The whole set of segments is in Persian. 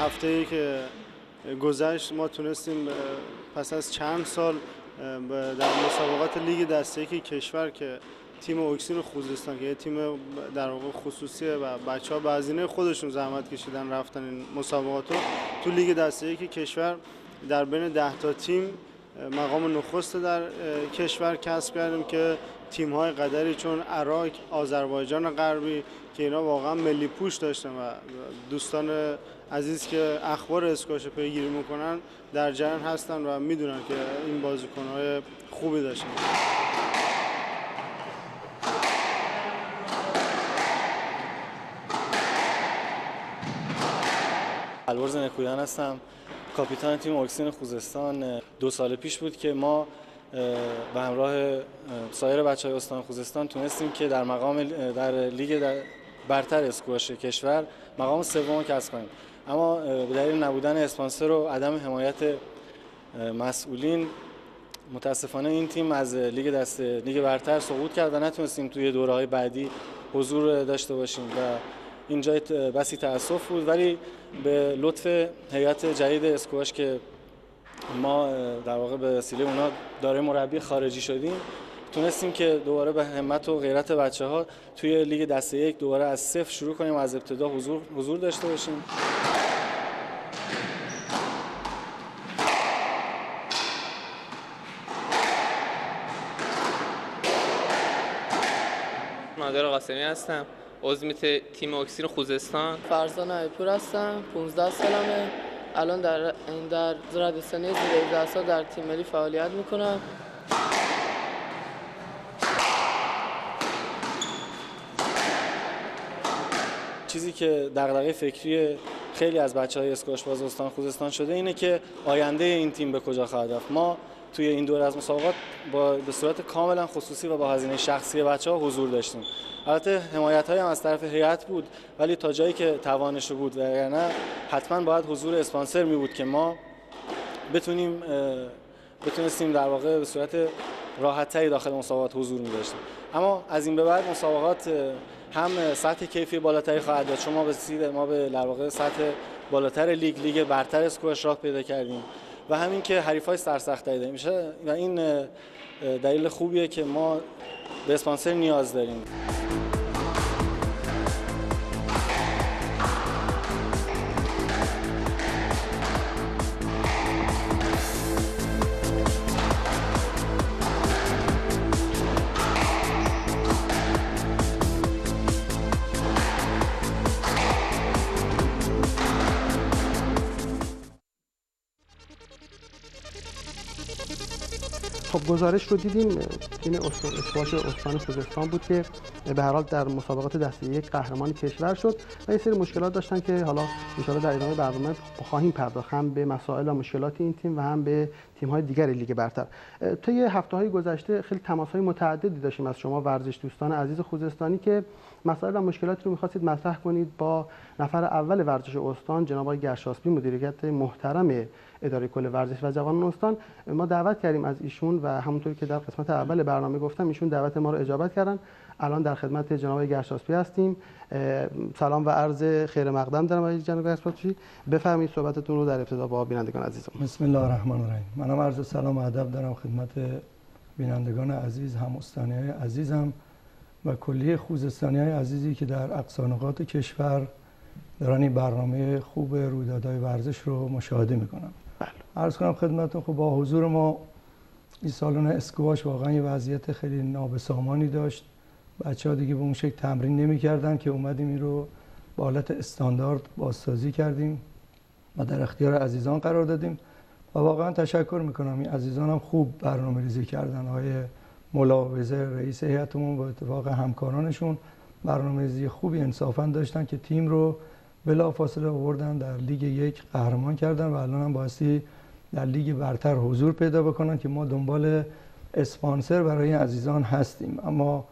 هفته‌ای که گذشت ما تونستیم پس از چند سال در مسابقات لیگ دسته یک کشور که تیم اکسین خوزستان که یه تیم در واقع خصوصیه و بچه‌ها به هزینه خودشون زحمت کشیدن رفتن این مسابقات رو تو لیگ دسته یک کشور در بین 10 تا تیم مقام نخست در کشور کسب کردیم که تیم‌های قدری چون عراق، آذربایجان غربی که اینا واقعا ملی پوش داشتن و دوستان عزیز که اخبار اسکواش رو پیگیری میکنن در جریان هستن و میدونن که این بازیکن‌های خوبی داشتن. الورز نکویان هستم، کاپیتان تیم اکسین خوزستان. 2 سال پیش بود که ما به همراه سایر بچه‌های استان خوزستان تونستیم که در لیگ برتر اسکواش کشور مقام سوم کسب کنیم. اما به دلیل نبودن اسپانسر و عدم حمایت مسئولین متاسفانه این تیم از لیگ برتر سقوط کرد و نتونستیم توی دوره‌های بعدی حضور داشته باشیم و اینجا بسی تأسف بود. ولی به لطف هیئت جدید اسکواش که ما در واقع به وسیله اونا دارای مربی خارجی شدیم تونستیم که دوباره به همت و غیرت بچه‌ها توی لیگ دسته یک دوباره از صفر شروع کنیم و از ابتدا حضور داشته باشیم. نادر قاسمی هستم، عضو تیم اکسین خوزستان. فرزان ایپور هستم، 15 سالمه. الان در ردستانی زیر 17 سال در تیم ملی فعالیت میکنم. چیزی که دغدغه فکری خیلی از بچه‌های اسکواش باز استان خوزستان شده اینه که آینده این تیم به کجا خواهد رفت. ما توی این دوره از مسابقات به صورت کاملا خصوصی و با هزینه شخصی بچه‌ها حضور داشتیم. البته حمایت‌های هم از طرف هیئت بود ولی تا جایی که توانش بود و یعنی حتما باید حضور اسپانسر می بود که ما بتونستیم در واقع به صورت راحت‌تری داخل مسابقات حضور می داشتیم. اما از این به بعد مسابقات هم سطح کیفی بالاتری خواهد داشت، چون ما به در واقع سطح بالاتر لیگ برتر اسکواش راه پیدا کردیم و همین که حریفای سرسخت‌تری داریم میشه و این دلیل خوبیه که ما به اسپانسر نیاز داریم. خب گزارش رو دیدیم، تیم اسکواش استان خوزستان بود که به هر حال در مسابقات دسته یک قهرمان کشور شد و یه سری مشکلات داشتن که حالا ان شاءالله در ادامه برنامه خواهیم پرداخت هم به مسائل و مشکلات این تیم و هم به تیم‌های دیگر لیگ برتر. طی هفته‌های گذشته خیلی تماس‌های متعددی داشتیم از شما ورزش دوستان عزیز خوزستانی که مسائل و مشکلاتی رو می‌خواستید مطرح کنید با نفر اول ورزش استان جناب آقای گرشاسبی مدیریت محترم اداره کل ورزش و جوانان استان. ما دعوت کردیم از ایشون و همونطور که در قسمت اول برنامه گفتم ایشون دعوت ما رو اجابت کردن. الان در خدمت جناب گرشاسبی هستیم. سلام و عرض خیر مقدم دارم آقای جناب گرشاسبی. بفرمایید صحبتتون رو در ابتدا با بینندگان عزیزم. بسم الله الرحمن الرحیم. منم عرض سلام و ادب دارم خدمت بینندگان عزیز، هم استانی‌های عزیزم و کلیه خوزستانی‌های عزیزی که در اقصا نقاط کشور دارن این برنامه خوب رویدادهای ورزش رو مشاهده میکنن. عرض کنم خدمتتون خب با حضور ما این سالن اسکواش واقعا یه وضعیت خیلی نابسامانی داشت. بچه‌ها دیگه به اون شکل تمرین نمی‌کردن که اومدیم این رو با حالت استاندارد بازسازی کردیم و در اختیار عزیزان قرار دادیم و واقعا تشکر میکنم. این عزیزان هم خوب برنامه‌ریزی کردن. آقای ملاوزه رئیس هیئتمون با اتفاق همکارانشون برنامه‌ریزی خوبی انصافا داشتن که تیم رو بلافاصله آوردن در لیگ یک قهرمان کردن و الان هم بایستی در لیگ برتر حضور پیدا بکنن که ما دنبال اسپانسر برای این عزیزان هستیم. اما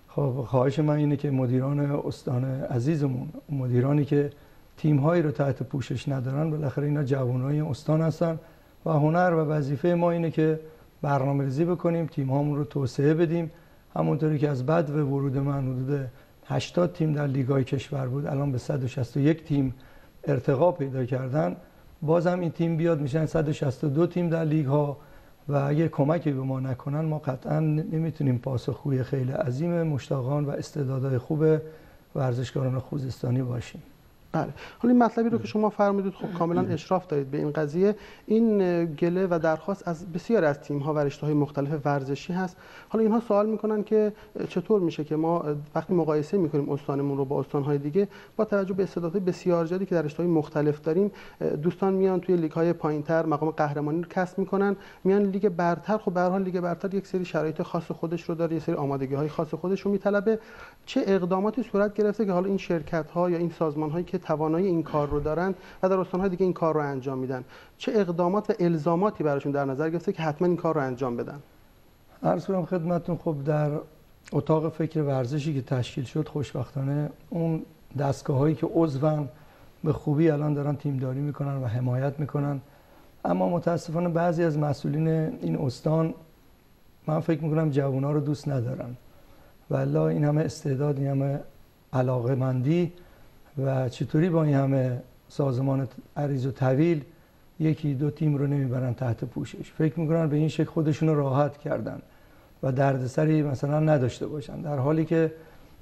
خب خواهش من اینه که مدیران استان عزیزمون، مدیرانی که تیم‌هایی رو تحت پوشش ندارن، بالاخره اینا جوانای استان هستن و هنر و وظیفه ما اینه که برنامه‌ریزی بکنیم، تیم‌هامون رو توسعه بدیم. همونطوری که از بعد به ورود من حدود 80 تیم در لیگ‌های کشور بود، الان به 161 تیم ارتقا پیدا کردن، بازم این تیم بیاد میشن 162 تیم در لیگ ها و اگه کمکی به ما نکنن ما قطعا نمیتونیم پاسخگوی خیلی عظیم مشتاقان و استعدادهای خوب ورزشکاران خوزستانی باشیم. بله، حالا این مطلبی رو که شما فرمودید خب کاملا اشراف دارید به این قضیه. این گله و درخواست از بسیاری از تیم‌ها و رشته‌های مختلف ورزشی هست. حالا اینها سوال میکنن که چطور میشه که ما وقتی مقایسه میکنیم استانمون رو با استان‌های دیگه، با توجه به استعدادهای بسیار زیادی که در رشته‌های مختلف داریم، دوستان میان توی لیگ‌های پایین‌تر مقام قهرمانی رو کسب میکنن، میان لیگ برتر. خب به هر حال لیگ برتر یک سری شرایط خاص خودش رو داره، یک سری آمادگی‌های خاص خودش رو میطلبه. چه اقداماتی صورت گرفته که حالا این شرکت‌ها یا این سازمان‌هایی که توانایی این کار رو دارن و در استان‌های دیگه این کار رو انجام میدن، چه اقدامات و الزاماتی براشون در نظر گرفته که حتما این کار رو انجام بدن؟ عرض کنم خدمتتون خب در اتاق فکر ورزشی که تشکیل شد خوشبختانه اون دستگاه‌هایی که عضوان به خوبی الان دارن تیمداری میکنن و حمایت میکنن، اما متاسفانه بعضی از مسئولین این استان من فکر میکنم جوونا رو دوست ندارن. والله این همه استعداد، این همه علاقه‌مندی و چطوری با این همه سازمان عریض و طویل یکی دو تیم رو نمیبرن تحت پوشش. فکر میکنن به این شکل خودشون رو راحت کردن و دردسری مثلا نداشته باشن، در حالی که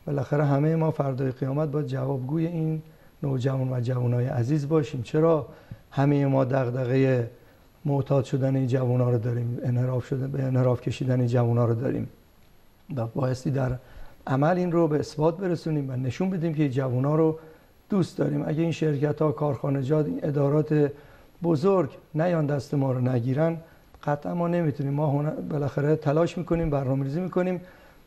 بالاخره همه ما فردای قیامت باید جوابگوی این نوجوان و جوانای عزیز باشیم. چرا همه ما دغدغه معتاد شدن این جوانا رو داریم، انحراف کشیدن این جوانا رو داریم و بایستی در عمل این رو به اثبات برسونیم و نشون بدیم که جوانا رو دوست داریم. اگه این شرکت‌ها، کارخانجات، این ادارات بزرگ نیان دست ما رو نگیرن، قطعا ما نمیتونیم. ما بالاخره تلاش میکنیم، برنامه‌ریزی میکنیم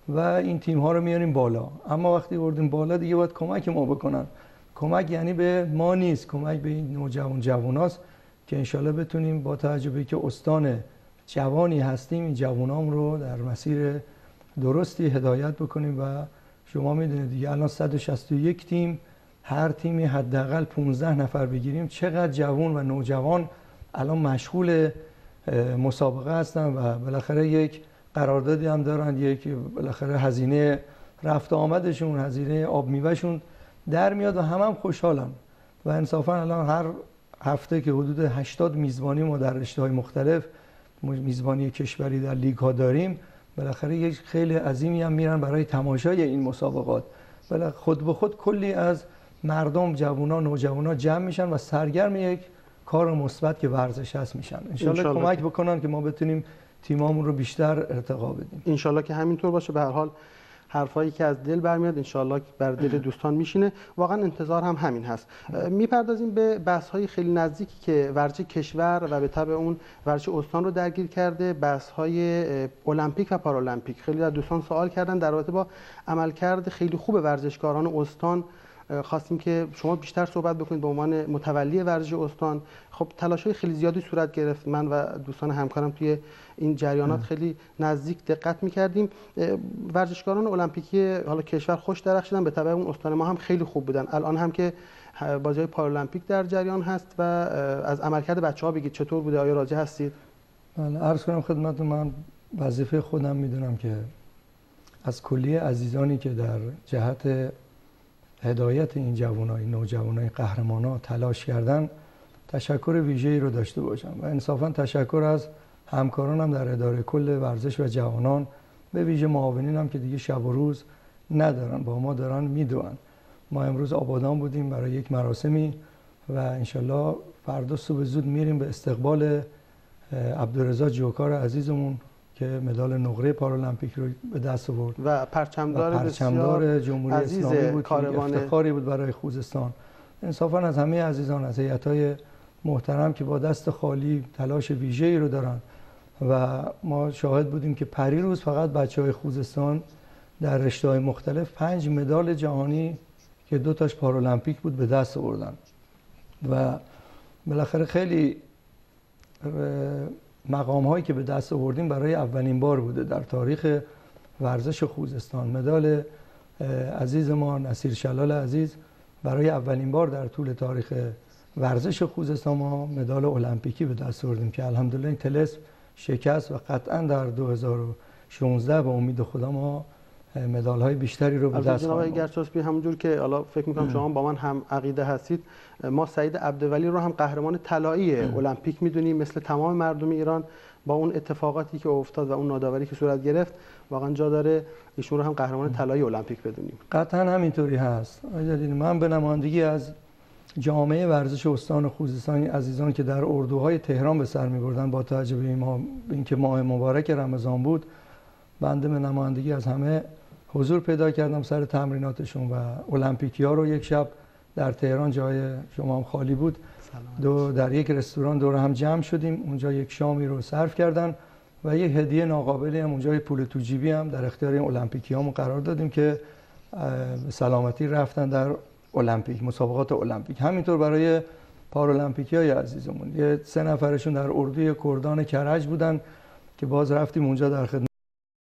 و این تیم‌ها رو میاریم بالا، اما وقتی بردیم بالا دیگه باید کمک ما بکنن. کمک یعنی به ما نیست، کمک به این جواناست که انشالله بتونیم با توجه به که استان جوانی هستیم این جوانام رو در مسیر درستی هدایت بکنیم. و شما میدونید دیگه الان 161 تیم، هر تیمی حداقل 15 نفر بگیریم، چقدر جوان و نوجوان الان مشغول مسابقه هستن و بالاخره یک قراردادی هم دارن، یک بالاخره هزینه رفت آمدشون، هزینه آب میوهشون در میاد و هم خوشحالن. و انصافا الان هر هفته که حدود 80 میزبانی ما در رشته‌های مختلف میزبانی کشوری در لیگ ها داریم، بالاخره یک خیلی عظیمی هم میرن برای تماشای این مسابقات. بالاخره خود به خود کلی از مردم، جوونا، نوجوانا جمع میشن و سرگرم یک کار مثبت که ورزش هست میشن. انشالله کمک بکنن که ما بتونیم تیمامون رو بیشتر ارتقا بدیم. انشالله که همینطور باشه. به هر حال حرفایی که از دل برمیاد انشالله بر دل دوستان میشینه. واقعا انتظار هم همین هست. میپردازیم به بحث‌های خیلی نزدیکی که ورزش کشور و به تبع اون ورزش استان رو درگیر کرده، بحث‌های المپیک و پارالمپیک. خیلی از دوستان سوال کردن در رابطه با عملکرد خیلی خوب ورزشکاران استان. خواستیم که شما بیشتر صحبت بکنید به عنوان متولی ورزش استان. خب تلاش‌های خیلی زیادی صورت گرفت، من و دوستان همکارم توی این جریانات خیلی نزدیک دقت می‌کردیم. ورزشکاران المپیکی حالا کشور خوش درخشیدن، به تبع اون استان ما هم خیلی خوب بودن. الان هم که بازی‌های پارالمپیک در جریان هست و از عملکرد بچه‌ها بگید چطور بوده، آیا راضی هستید؟ بله، عرض کنم خدمت من وظیفه خودم میدونم که از کلیه عزیزانی که در جهت هدایت این جوانای نوجوانای قهرمانا تلاش کردن تشکر ویژه‌ای رو داشته باشم و انصافا تشکر از همکارانم در اداره کل ورزش و جوانان، به ویژه معاونینم که دیگه شب و روز ندارن، با ما دارن میدوئن. ما امروز آبادان بودیم برای یک مراسمی و انشالله فردا صبح زود میریم به استقبال عبدالرضا جوکار عزیزمون که مدال نقره پارالمپیک رو به دست آورد و پرچمدار جمهوری اسلامی بود، افتخاری بود برای خوزستان. انصافا از همه عزیزان، از هیئت‌های محترم که با دست خالی تلاش ویژه‌ای رو دارن و ما شاهد بودیم که پریروز فقط بچه‌های خوزستان در رشته‌های مختلف 5 مدال جهانی که 2 تاش پارالمپیک بود به دست آوردن و بالاخره خیلی مقام هایی که به دست آوردیم برای اولین بار بوده در تاریخ ورزش خوزستان. مدال عزیز ما نصیر شلال عزیز برای اولین بار در طول تاریخ ورزش خوزستان ما مدال المپیکی به دست آوردیم که الحمدلله این طلسم شکست و قطعا در 2016 با امید خدا ما مدال‌های بیشتری رو به دست جناب خواهیم آورد. گرچاسبی، همونجور که حالا فکر می‌کنم شما با من هم عقیده هستید، ما سعید عبدولی رو هم قهرمان طلایی المپیک می‌دونیم. مثل تمام مردم ایران با اون اتفاقاتی که افتاد و اون ناداوری که صورت گرفت، واقعا جا داره ایشون رو هم قهرمان طلایی المپیک بدونیم. قطعا همینطوری هست. من به نمایندگی از جامعه ورزش استان خوزستان عزیزان که در اردوهای تهران به سر می‌بردن، با توجه به اینکه ماه مبارک رمضان بود، بنده به نمایندگی از همه حضور پیدا کردم سر تمریناتشون و المپیکیا رو یک شب در تهران، جای شما هم خالی بود، در یک رستوران دور هم جمع شدیم، اونجا یک شامی رو صرف کردن و یک هدیه ناقابلی هم اونجا، پول تو جیبی هم در اختیار این المپیکیامون قرار دادیم که به سلامتی رفتن در المپیک، مسابقات المپیک. همینطور برای پارالمپیکیای عزیزمون 3 نفرشون در اردوی کردان کرج بودن که باز رفتیم اونجا در خدمت